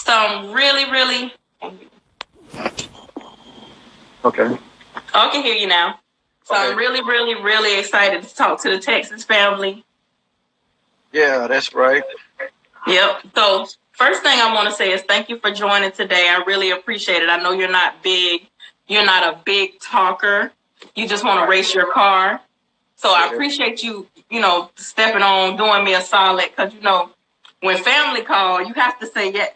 So I'm really. Okay. I can hear you now. So okay. I'm really excited to talk to the Texas family. Yeah, that's right. Yep. So first thing I want to say is thank you for joining today. I really appreciate it. I know you're not a big talker. You just want to race your car. So I appreciate you, stepping on, doing me a solid, because, when family call, you have to say yes.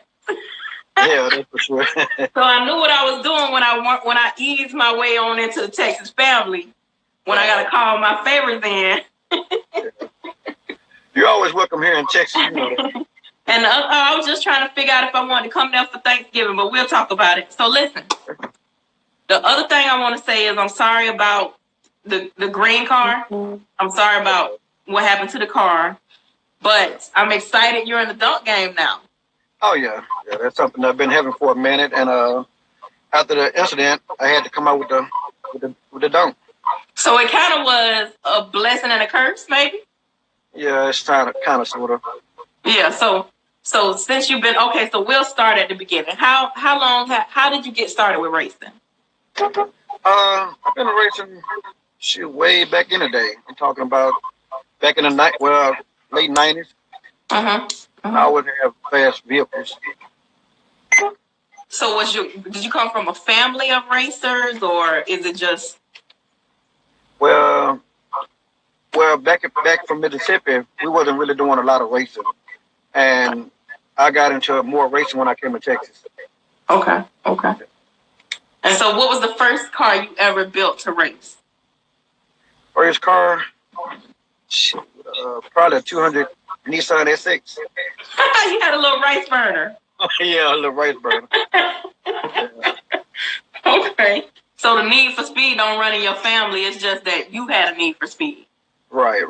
Yeah, that's for sure. So I knew what I was doing when I eased my way on into the Texas family, when I got to call my favorites in. You're always welcome here in Texas. And I was just trying to figure out if I wanted to come down for Thanksgiving, but we'll talk about it. So listen, the other thing I want to say is I'm sorry about the green car. I'm sorry about what happened to the car, but I'm excited you're in the dunk game now. Oh yeah, that's something I've been having for a minute, and after the incident, I had to come out with the dunk. So it kind of was a blessing and a curse, maybe. Yeah, it's kind of sort of. Yeah. So since you've been okay, so we'll start at the beginning. How did you get started with racing? I've been racing way back in the day. I'm talking about back in the late 90s. I always have fast vehicles. So did you come from a family of racers, or is it just? Well, back from Mississippi, we wasn't really doing a lot of racing, and I got into more racing when I came to Texas. Okay. And so, what was the first car you ever built to race? First car, probably a 200 Nissan S6. You had a little rice burner. Yeah, a little rice burner. Okay. So the need for speed don't run in your family. It's just that you had a need for speed. Right.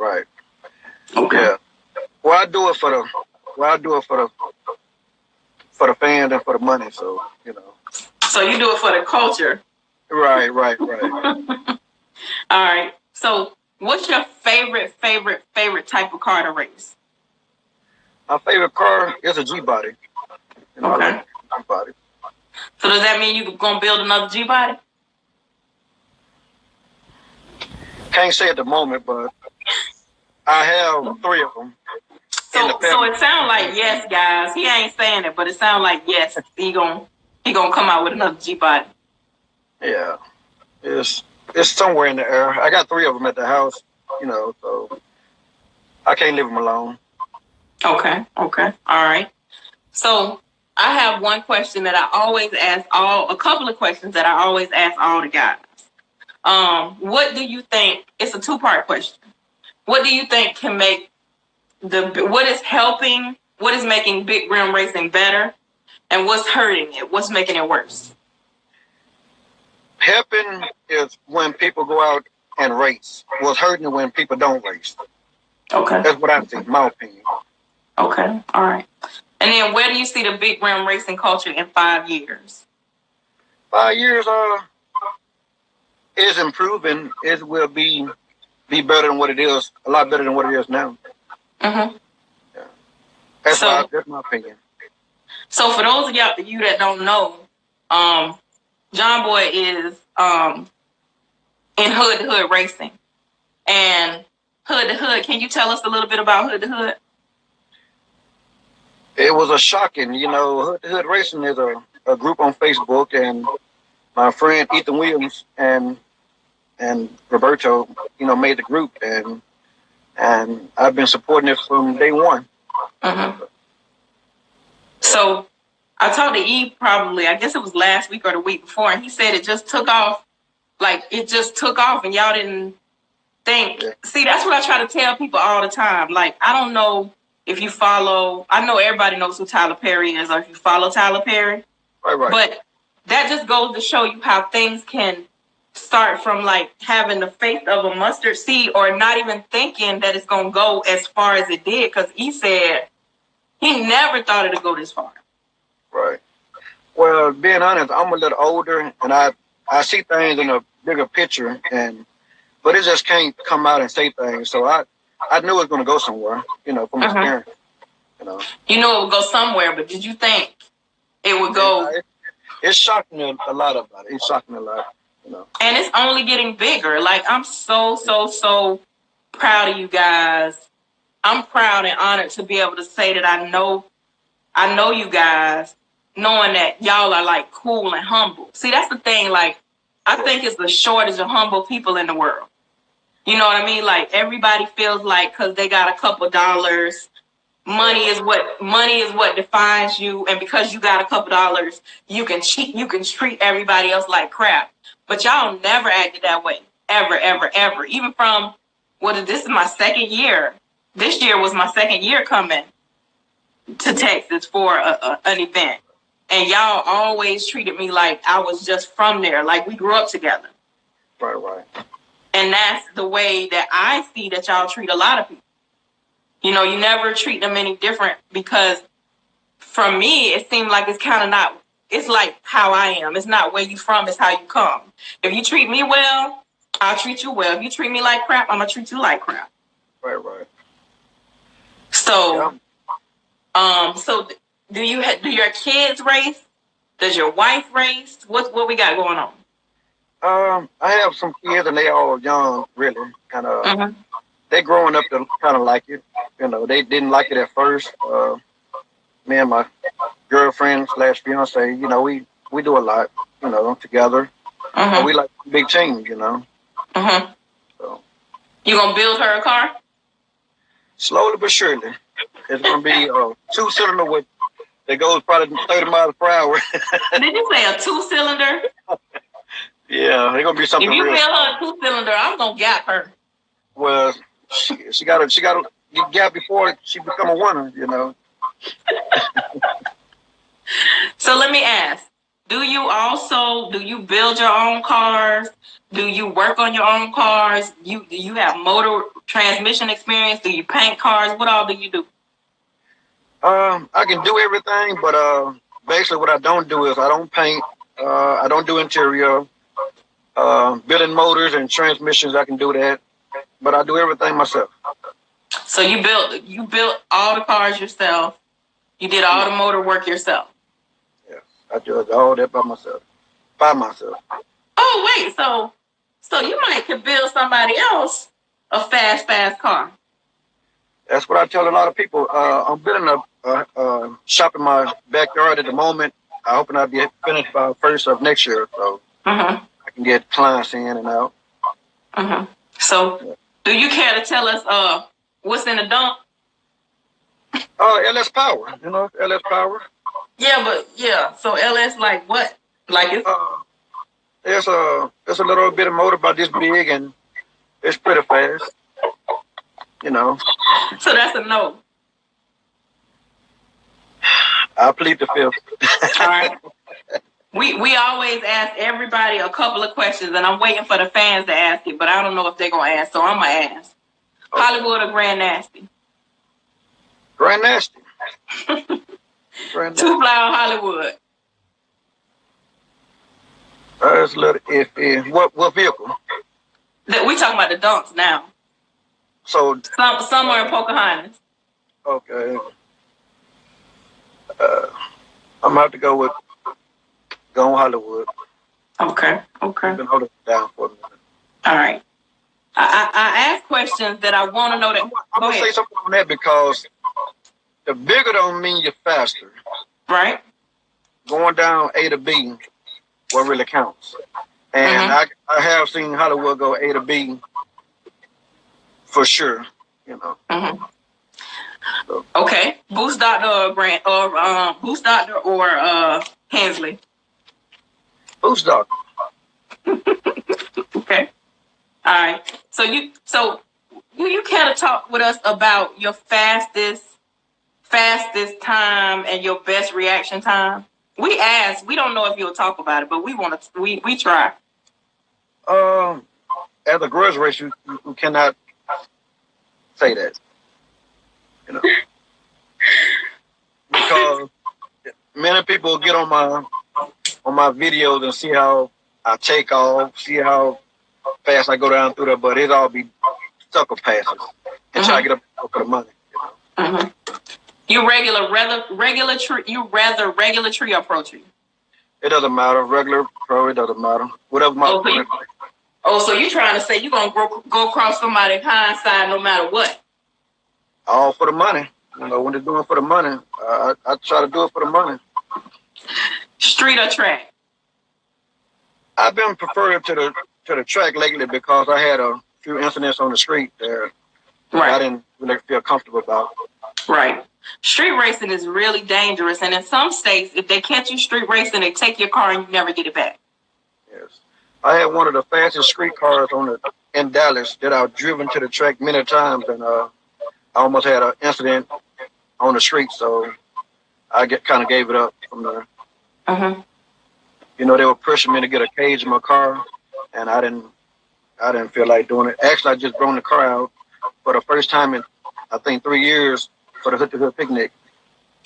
Okay. Yeah. Well, I do it for the fans and for the money. So So you do it for the culture. Right. All right. So what's your favorite type of car to race? My favorite car is a G-body. Okay. I like G-body. So does that mean you're going to build another G-body? Can't say at the moment, but I have 3 of them. So it sounds like yes, guys. He ain't saying it, but it sounds like yes. He gonna come out with another G-body. Yeah, it's somewhere in the air. I got 3 of them at the house, so I can't leave them alone. Okay. All right. So I have one question that I always ask a couple of questions that I always ask all the guys. What do you think? It's a 2-part question. What do you think can make what is making big rim racing better, and what's hurting it? What's making it worse? Helping is when people go out and race. What's hurting is when people don't race. Okay. That's what I think, my opinion. Okay. All right. And then where do you see the big rim racing culture in 5 years? 5 years is improving. It will be better than what it is, a lot better than what it is now. Mm-hmm. Yeah. That's my opinion. So for those of you that don't know, John Boy is in Hood to Hood racing. And Hood to Hood, can you tell us a little bit about Hood to Hood? It was a shocking, Hood to Hood racing is a group on Facebook, and my friend Ethan Williams and Roberto, made the group, and I've been supporting it from day one. Mm-hmm. So I talked to Eve probably, I guess it was last week or the week before, and he said it just took off. Like, it just took off, and y'all didn't think. Yeah. See, that's what I try to tell people all the time. Like, I don't know if you follow, I know everybody knows who Tyler Perry is, or if you follow Tyler Perry. Right. But that just goes to show you how things can start from, like, having the faith of a mustard seed, or not even thinking that it's going to go as far as it did, because he said he never thought it would go this far. Right. Well, being honest, I'm a little older, and I see things in a bigger picture, but it just can't come out and say things. So I knew it was going to go somewhere, from experience. You knew it would go somewhere, but did you think it would go. It's shocking a lot about it. It's shocking a lot, you know. And it's only getting bigger. Like, I'm so proud of you guys. I'm proud and honored to be able to say that I know you guys, knowing that y'all are like cool and humble. See, that's the thing. Like, I think it's the shortage of humble people in the world. You know what I mean? Like, everybody feels like because they got a couple dollars, money is what defines you, and because you got a couple dollars, you can treat everybody else like crap. But y'all never acted that way, ever, ever, ever. Even from this is my second year. This year was my second year coming to Texas for an event, and y'all always treated me like I was just from there, like we grew up together. Right. And that's the way that I see that y'all treat a lot of people. You know, you never treat them any different, because for me, it seemed like it's kind of not, it's like how I am. It's not where you from, it's how you come. If you treat me well, I'll treat you well. If you treat me like crap, I'm going to treat you like crap. Right. So, so do your kids race? Does your wife race? What we got going on? I have some kids, and they all young, really, and they growing up to kind of like it. You know, they didn't like it at first. Me and my girlfriend / fiance, you know, we do a lot, you know, together. And we like big teams, you know. So you gonna build her a car? Slowly but surely. It's gonna be a 2-cylinder that goes probably 30 miles per hour. Did you say a 2-cylinder? Yeah, it's gonna be something. If you real build her a 2-cylinder, I'm gonna gap her. Well, she got to get gap before she become a winner, you know. So let me ask: do you build your own cars? Do you work on your own cars? Do you have motor transmission experience? Do you paint cars? What all do you do? I can do everything, but basically what I don't do is I don't paint. I don't do interior. Building motors and transmissions, I can do that, but I do everything myself. So you built all the cars yourself. You did all the motor work yourself. Yeah, I do all that by myself. Oh wait, so you might could build somebody else a fast car. That's what I tell a lot of people. I'm building a shop in my backyard at the moment. I hope I'll be finished by first of next year, so I can get clients in and out. So, do you care to tell us what's in the dump? LS Power, you know, LS Power. Yeah. So LS like what? Like it's a little bit of motor about this big, and it's pretty fast. You know. So that's a no. I plead the fifth. All right. We always ask everybody a couple of questions, and I'm waiting for the fans to ask it, but I don't know if they're gonna ask, so I'm gonna ask. Okay. Hollywood or Grand Nasty? Grand Nasty. Two Fly or Hollywood? It's a little iffy. What vehicle? We talking about the dunks now. So somewhere in Pocahontas. Okay. I'm gonna have to go on Hollywood. Okay. You can hold it down for a minute. All right. I ask questions that I want to know that. I'm gonna say something on that, because the bigger don't mean you're faster. Right. Going down A to B, what really counts. And I have seen Hollywood go A to B for sure. You know. So. Okay. Boost Doctor or Boost Doctor or Hensley? Boost Doctor. Okay. All right. So you care to talk with us about your fastest time and your best reaction time? We asked. We don't know if you'll talk about it, but we want to. We try. At the grudge race, you cannot say that. You know, because many people get on my videos and see how I take off, see how fast I go down through there, but it all be sucker passes and try to get up for the money. You know? You rather regular tree or pro tree? It doesn't matter. Regular, pro, it doesn't matter. Whatever my opponent. So you trying to say you're going to go across somebody's hindsight no matter what? All for the money. You know, when they're doing for the money, I try to do it for the money. Street or track? I've been preferring to the track lately because I had a few incidents on the street that I didn't really feel comfortable about. Right. Street racing is really dangerous, and in some states, if they catch you street racing, they take your car and you never get it back. Yes. I had one of the fastest street cars in Dallas that I've driven to the track many times, and I almost had an incident on the street, so I kind of gave it up from there. You know, they were pushing me to get a cage in my car, and I didn't feel like doing it. Actually, I just brought the car out for the first time in, I think, 3 years for the Hood to Hood picnic.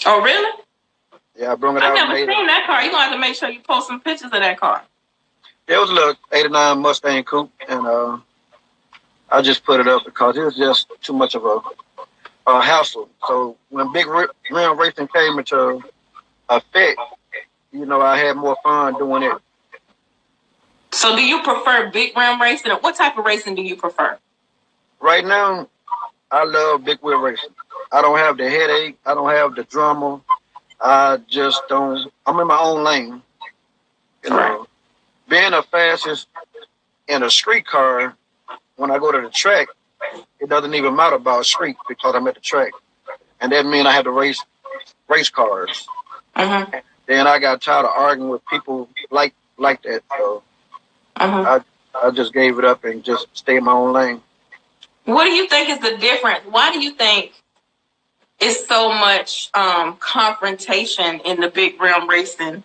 Oh, really? Yeah, I brought it out. I've never seen that car. You're going to have to make sure you post some pictures of that car. It was a little 89 Mustang coupe, and I just put it up because it was just too much of a hassle. So when big rim racing came into effect, you know, I had more fun doing it. So do you prefer big rim racing, or what type of racing do you prefer? Right now, I love big wheel racing. I don't have the headache. I don't have the drama. I just don't. I'm in my own lane. You know, being the fastest in a street car, when I go to the track, it doesn't even matter about street because I'm at the track. And that means I have to race cars. Then I got tired of arguing with people like that. So I just gave it up and just stayed in my own lane. What do you think is the difference? Why do you think it's so much confrontation in the big rim racing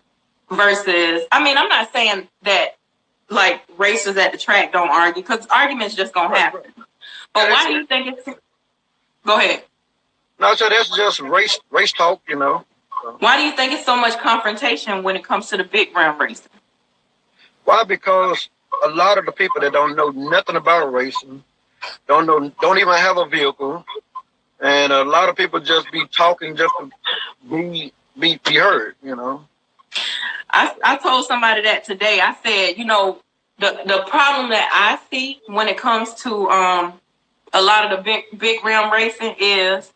versus, I mean, I'm not saying that like racers at the track don't argue, because arguments just gonna happen. But why do you think it's, go ahead. No, so that's just race talk, you know. Why do you think it's so much confrontation when it comes to the big rim racing? Why? Because a lot of the people that don't know nothing about racing, don't even have a vehicle, and a lot of people just be talking just to be heard, you know. I told somebody that today. I said, you know, the problem that I see when it comes to a lot of the big rim racing is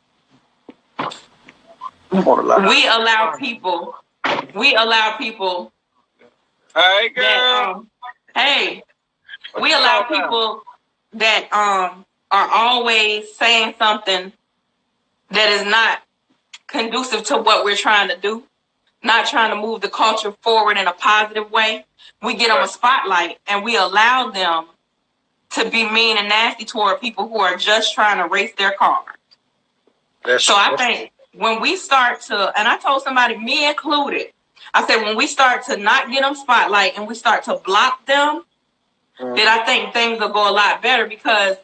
we allow people. Hey, girl. We allow people that are always saying something that is not conducive to what we're trying to do, not trying to move the culture forward in a positive way. We get them a spotlight and we allow them to be mean and nasty toward people who are just trying to race their car. I think when we start to, and I told somebody, me included, I said, when we start to not get them spotlight and we start to block them, then I think things will go a lot better, because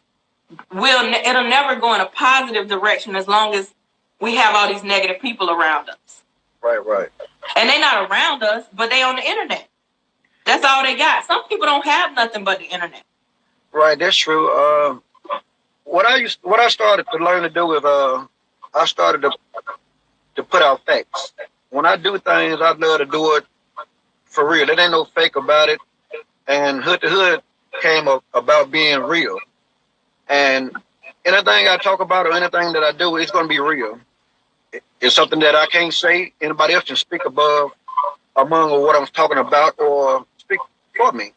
it'll never go in a positive direction as long as we have all these negative people around us. Right. And they're not around us, but they on the internet. That's all they got. Some people don't have nothing but the internet. Right, that's true. What I started to learn to do is I started to put out facts. When I do things, I love to do it for real. There ain't no fake about it. And Hood to Hood came about being real. And anything I talk about or anything that I do, it's going to be real. It's something that I can't say. Anybody else can speak among what I'm talking about or speak for me.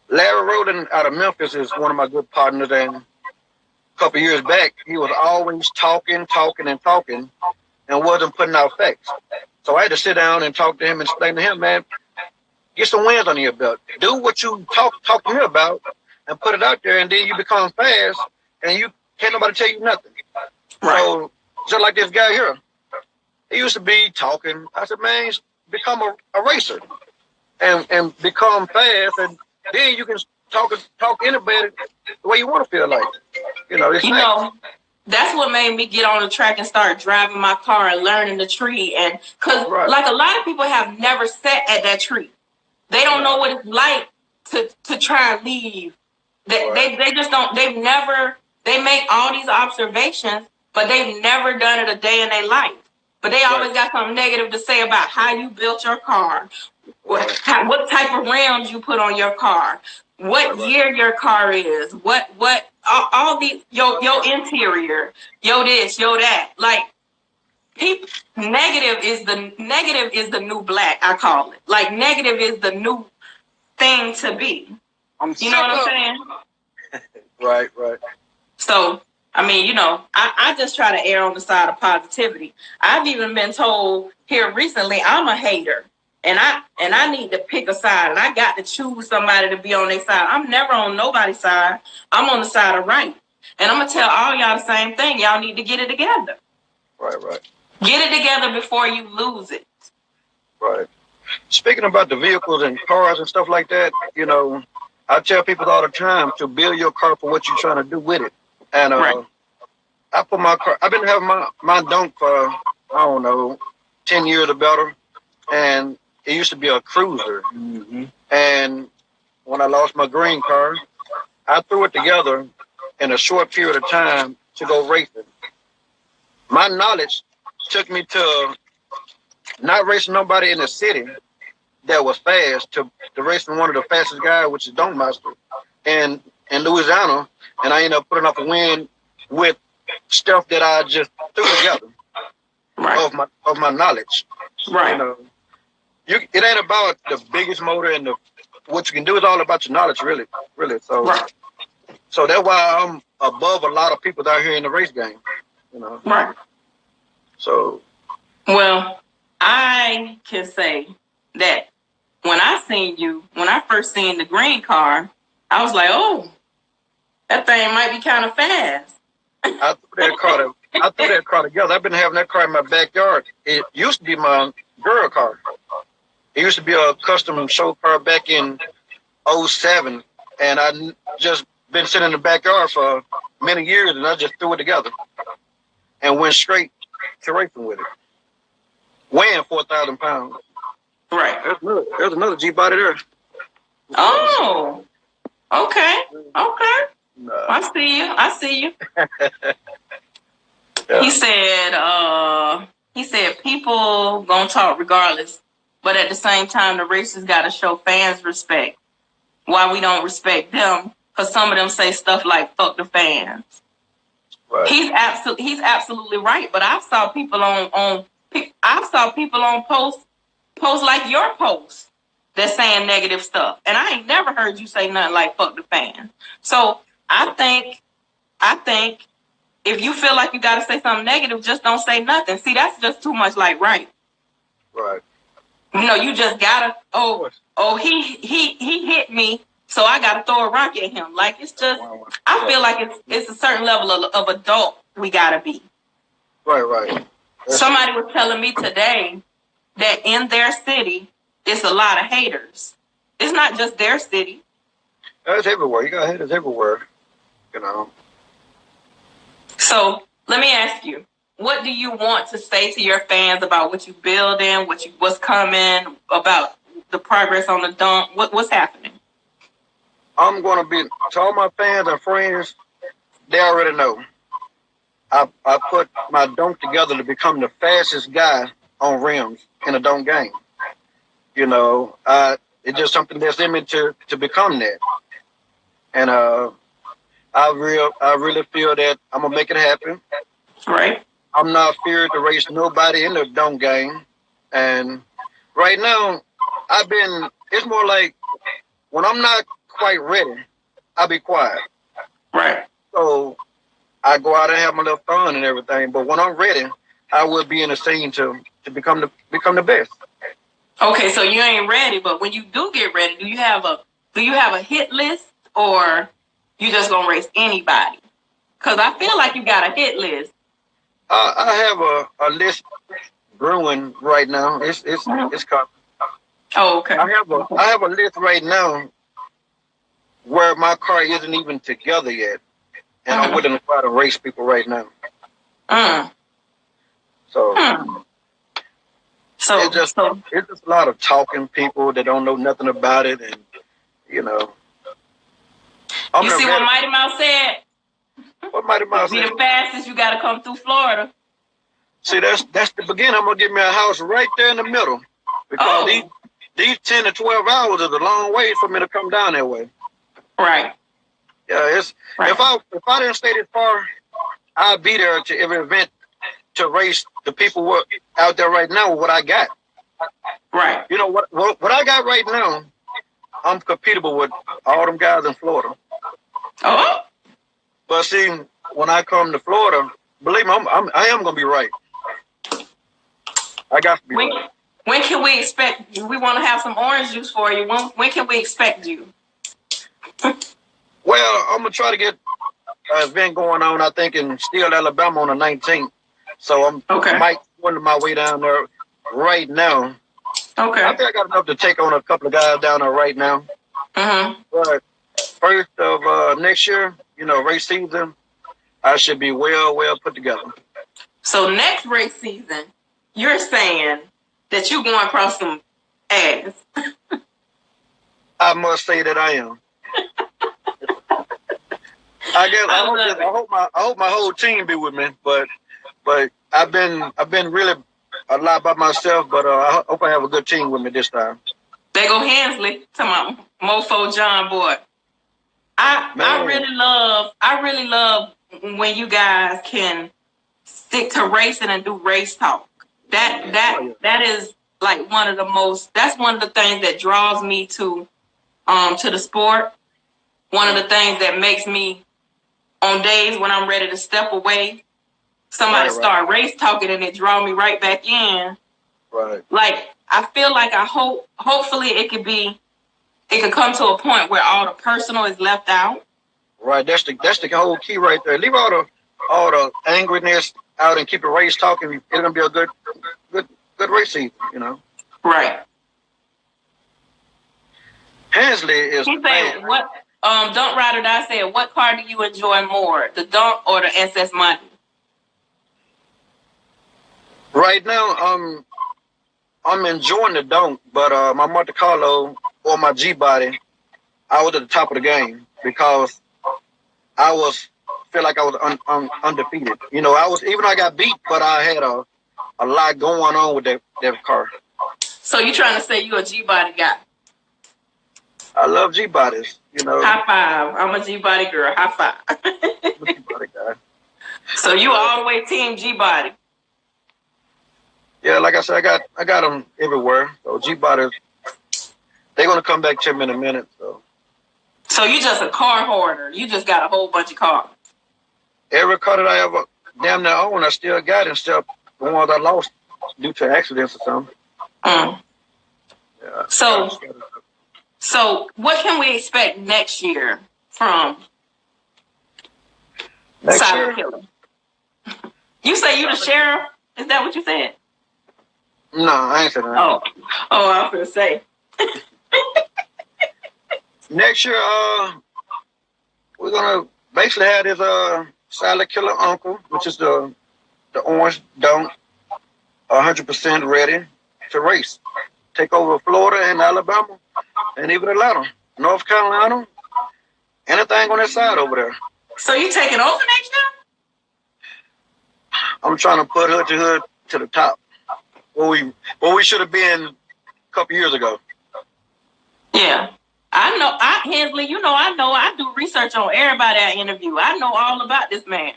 Larry Rowland out of Memphis is one of my good partners, and a couple years back, he was always talking, and wasn't putting out facts. So I had to sit down and talk to him and explain to him, man, get some wins under your belt. Do what you talk to me about and put it out there, and then you become fast, and you can't nobody tell you nothing. Right. So just like this guy here, he used to be talking. I said, man, become a racer and become fast, and then you can talk anybody the way you want to feel like. You know, that's what made me get on the track and start driving my car and learning the tree. And because like a lot of people have never sat at that tree. They don't know what it's like to try and leave. They just don't, they make all these observations, but they've never done it a day in their life. But they always got something negative to say about how you built your car, what type of rims you put on your car, what year your car is, what all these your interior, yo this, yo that. Like people, negative is the new black. I call it. Like negative is the new thing to be. You know what I'm saying? Right. So, I mean, you know, I just try to err on the side of positivity. I've even been told here recently I'm a hater, and I need to pick a side, and I got to choose somebody to be on their side. I'm never on nobody's side. I'm on the side of right. And I'm going to tell all y'all the same thing. Y'all need to get it together. Right. Get it together before you lose it. Right. Speaking about the vehicles and cars and stuff like that, you know, I tell people all the time to build your car for what you're trying to do with it. And I put my car, I've been having my Dunk for, I don't know, 10 years or better. And it used to be a cruiser. Mm-hmm. And when I lost my green car, I threw it together in a short period of time to go racing. My knowledge took me to not racing nobody in the city that was fast to racing one of the fastest guys, which is Dunk Master, in Louisiana. And I ended up putting off a win with stuff that I just threw together of my knowledge. Right. You know, it ain't about the biggest motor and what you can do. Is all about your knowledge, really. So that's why I'm above a lot of people out here in the race game. You know. Right. So. Well, I can say that when I first seen the green car, I was like, oh, that thing might be kind of fast. I threw that car together. I've been having that car in my backyard. It used to be my girl car. It used to be a custom show car back in 2007, and I just been sitting in the backyard for many years, and I just threw it together and went straight to racing with it, weighing 4,000 pounds. Right. There's another G body there. Oh, okay. No. I see you. Yeah. He said people gonna talk regardless, but at the same time, the racers gotta show fans respect. Why we don't respect them? Because some of them say stuff like "fuck the fans." Right. He's absolutely right. But I saw people on posts like your post that's saying negative stuff, and I ain't never heard you say nothing like "fuck the fans." So I think if you feel like you got to say something negative, just don't say nothing. See, that's just too much like right. Right. You know, you just gotta. He hit me, so I gotta throw a rock at him. Like it's just. I feel like it's a certain level of adult we gotta be. Right. Somebody was telling me today that in their city, it's a lot of haters. It's not just their city. It's everywhere. You got haters everywhere. You know. So let me ask you, what do you want to say to your fans about what you building, what's coming, about the progress on the Dunk? What's happening? I'm going to be, to all my fans and friends, they already know. I put my Dunk together to become the fastest guy on rims in a Dunk game. You know, it's just something that's in me to become that. And I really feel that I'm going to make it happen. Right. I'm not feared to race nobody in the Dunk game. And right now, it's more like when I'm not quite ready, I'll be quiet. Right. So I go out and have my little fun and everything. But when I'm ready, I will be in the scene to become the best. Okay, so you ain't ready, but when you do get ready, do you have a hit list, or you just gonna race anybody? Because I feel like you got a hit list. I have a list brewing right now. It's coming. Oh, okay. I have a list right now where my car isn't even together yet, and I'm willing to try to race people right now. So it's just a lot of talking people that don't know nothing about it, and you know. You see what Mighty Mouse said? What Mighty Mouse Be said? the fastest, you got to come through Florida. See, that's the beginning. I'm gonna get me a house right there in the middle because these 10 to 12 hours is a long way for me to come down that way. Right. Yeah, it's right. If I didn't stay this far, I'd be there to every event to race the people who are out there right now with what I got. Right. You know what I got right now, I'm competitive with all them guys in Florida. Oh. But see, when I come to Florida, believe me, I am gonna be right. I got to be right. When can we expect you? We want to have some orange juice for you. When can we expect you? Well, I'm gonna try to get an event going on. I think in Steele, Alabama, on the 19th. So I might wonder my way down there right now. Okay. I think I got enough to take on a couple of guys down there right now. Mm-hmm. But first of next year, race season, I should be well put together. So next race season, you're saying that you're going across some ass. I must say that I am. I hope my whole team be with me, but I've been really a lot by myself, but I hope I have a good team with me this time. There go Hensley to my Mofo John boy. I really love when you guys can stick to racing and do race talk. That is like one of the things that draws me to the sport. One of the things that makes me, on days when I'm ready to step away, somebody start race talking and it draw me right back in. Right. Like I feel like hopefully it could come to a point where all the personal is left out. Right. That's the whole key right there. Leave all the angriness out and keep the race talking. It's gonna be a good race season, Right. Hensley is. He said, "What? Dunk Ride or Die said, what car do you enjoy more, the Dunk or the SS Money?" Right now, I'm enjoying the Dunk, but my Monte Carlo or my G body, I was at the top of the game because I feel like I was undefeated. Even though I got beat, but I had a lot going on with that car. So you trying to say you a G body guy? I love G bodies. High five! I'm a G body girl. High five! I'm a G body guy. So you all the way team G body? Yeah, like I said, I got them everywhere. So G bodies, they're gonna come back to me in a minute. So you just a car hoarder. You just got a whole bunch of cars. Every car that I ever damn near own, I still got, except the ones I lost due to accidents or something. Yeah. So what can we expect next year from Silent Killer? You say you the sheriff? Is that what you said? No, I ain't saying that. Oh, I was gonna say. Next year, we're gonna basically have this Silent Killer Uncle, which is the orange Dunk, 100% ready to race. Take over Florida and Alabama, and even Atlanta, North Carolina, anything on that side over there. So you taking over next year? I'm trying to put hood to the top, where we should have been a couple years ago. Yeah. I know, Hensley, I do research on everybody I interview. I know all about this man.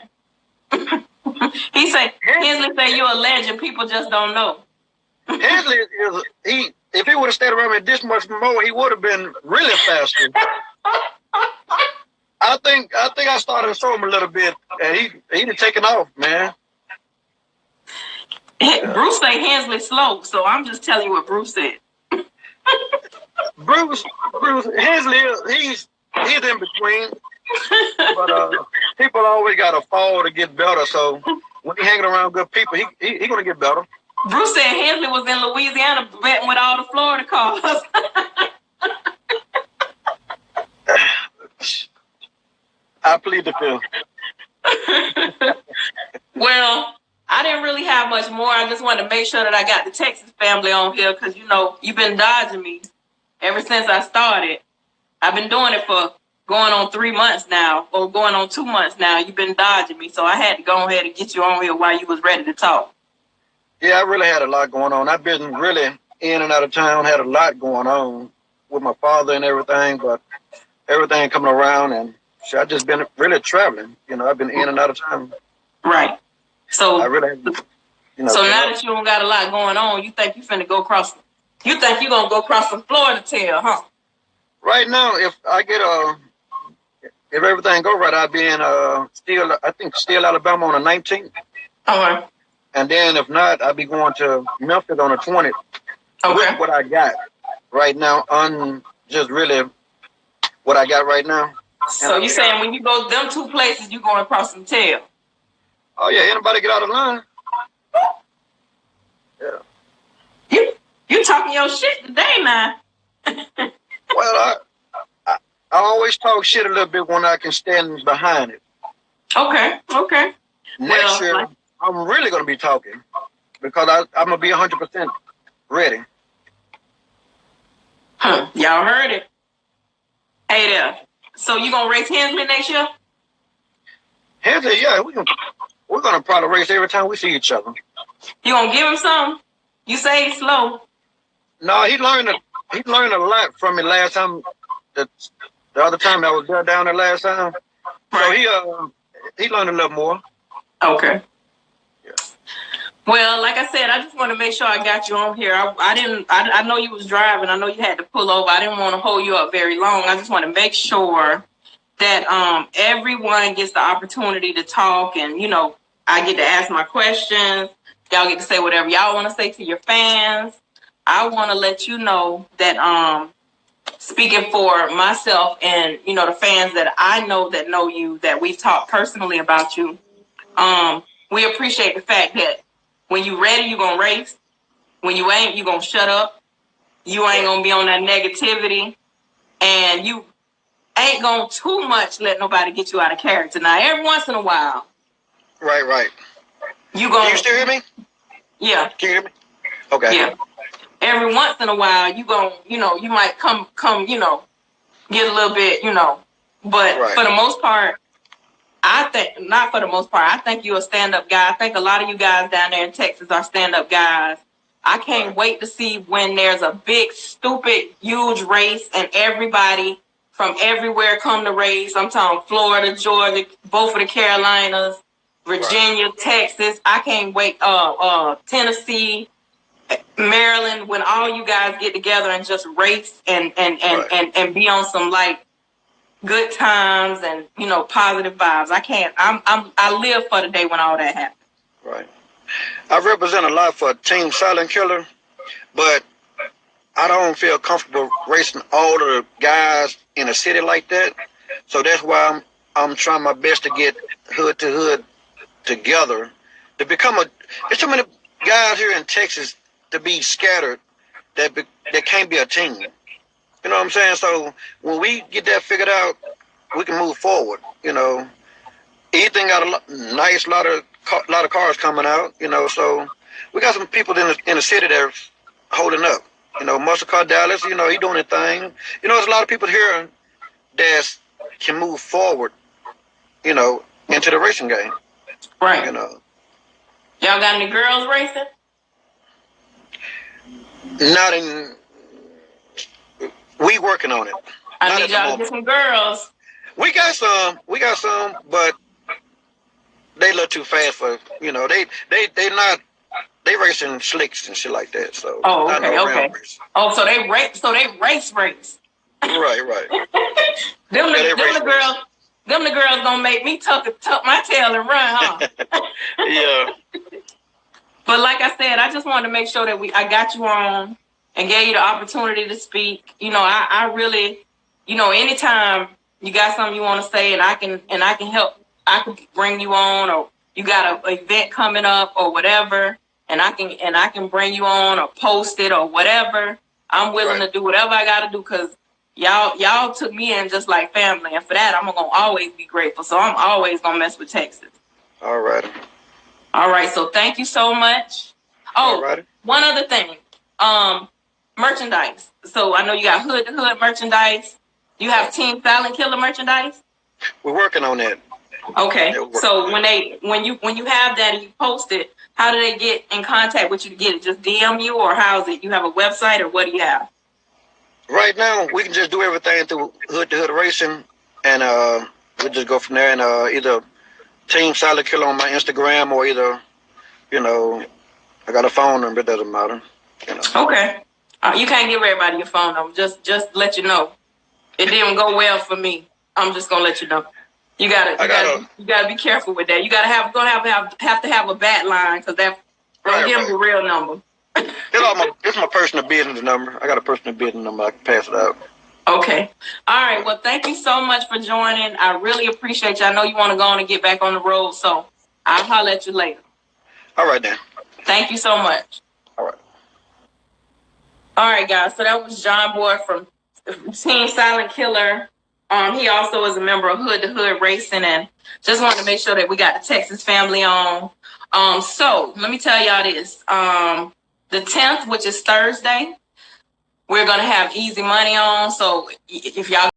Hensley say you're a legend. People just don't know. Hensley if he would have stayed around me this much more, he would have been really faster. I think I started to show him a little bit, and he done taken off, man. Bruce say Hensley slow, so I'm just telling you what Bruce said. Bruce Hensley, he's in between, but people always got to fall to get better. So when he hanging around good people, he gonna get better. Bruce said Hensley was in Louisiana betting with all the Florida cars. I plead the fifth. Well, I didn't really have much more. I just wanted to make sure that I got the Texas family on here because, you've been dodging me ever since I started. I've been doing it for going on 3 months now, or going on 2 months now. You've been dodging me, so I had to go ahead and get you on here while you was ready to talk. Yeah, I really had a lot going on. I've been really in and out of town, had a lot going on with my father and everything, but everything coming around, and I've just been really traveling. I've been in and out of town. Right. So I really, so now that you don't got a lot going on, you think you finna go across? You think you gonna go across the Florida tail, huh? Right now, if I get if everything go right, I'll be in Steele, Alabama on the 19th. Okay. And then if not, I'll be going to Memphis on the 20th. Okay. With what I got right now, just really what I got right now. So you saying when you go them 2 places, you going across some tail? Oh yeah, anybody get out of line? Yeah. You talking your shit today, man. Well, I always talk shit a little bit when I can stand behind it. Okay. Next year, I'm really going to be talking because I'm going to be 100% ready. Y'all heard it. Hey there. So you going to race Hensley next year? Hensley, yeah. We're going to probably race every time we see each other. You going to give him something? You say he's slow. No, he learned a lot from me last time. The other time I was down there last time. Right. So he learned a little more. Okay. Well, like I said, I just want to make sure I got you on here. I know you was driving. I know you had to pull over. I didn't want to hold you up very long. I just want to make sure that everyone gets the opportunity to talk, and I get to ask my questions. Y'all get to say whatever y'all want to say to your fans. I want to let you know that speaking for myself and the fans that I know that know you, that we've talked personally about you, we appreciate the fact that when you ready, you gonna race. When you ain't, you gonna shut up. You ain't gonna be on that negativity, and you ain't gonna too much let nobody get you out of character. Now, every once in a while, right, you gonna. Can you still hear me? Yeah. Can you hear me? Okay. Yeah. Every once in a while, you gonna, you might come, get a little bit, but for the most part, I think, not for the most part, I think you're a stand-up guy. I think a lot of you guys down there in Texas are stand-up guys. I can't wait to see when there's a big, stupid, huge race and everybody from everywhere come to race. I'm talking Florida, Georgia, both of the Carolinas, Virginia, Texas. I can't wait. Tennessee, Maryland, when all you guys get together and just race and be on some like good times and positive vibes. I live for the day when all that happens. Right. I represent a lot for Team Silent Killer, but I don't feel comfortable racing all the guys in a city like that. So that's why I'm trying my best to get hood to hood together to become there's so many guys here in Texas to be scattered that can't be a team. You know what I'm saying? So when we get that figured out, we can move forward. Ethan got a nice lot of cars coming out. So we got some people in the city that's holding up. Muscle Car Dallas, he doing his thing. There's a lot of people here that can move forward, into the racing game. Right. Y'all got any girls racing? Not in. We working on it. I need y'all to get some girls. We got some, but they look too fast for they not. They racing slicks and shit like that. So okay. Oh, so they race. Right. Them the girls gonna make me tuck my tail and run, huh? Yeah. But like I said, I just wanted to make sure that I got you on and gave you the opportunity to speak. I really, anytime you got something you want to say and I can help, I can bring you on, or you got an event coming up or whatever, and I can bring you on or post it or whatever. I'm willing to do whatever I got to do because y'all took me in just like family, and for that I'm gonna always be grateful. So I'm always gonna mess with Texas. All right. So thank you so much. Oh, one other thing. Merchandise. So I know you got hood to hood merchandise. You have Team Silent Killer merchandise? We're working on that. Okay. Yeah, So when you have that and you post it, how do they get in contact with you to get it? Just DM you, or how's it? You have a website, or what do you have? Right now, we can just do everything through Hood to Hood Racing, and we'll just go from there. And either Team Silent Killer on my Instagram, or either, I got a phone number. It doesn't matter. Okay. You can't give everybody your phone number. Just let you know. It didn't go well for me. I'm just gonna let you know. You gotta be careful with that. You gotta have to have a bat line, because that don't give them the real number. It's my personal business number. I got a personal business number. I can pass it out. Okay. All right. Well, thank you so much for joining. I really appreciate you. I know you want to go on and get back on the road, so I'll holler at you later. All right, then. Thank you so much. All right. All right, guys. So that was John Boy from Team Silent Killer. He also is a member of Hood to Hood Racing, and just wanted to make sure that we got the Texas family on. So let me tell y'all this. The 10th, which is Thursday, we're gonna have Easy Money on. So if y'all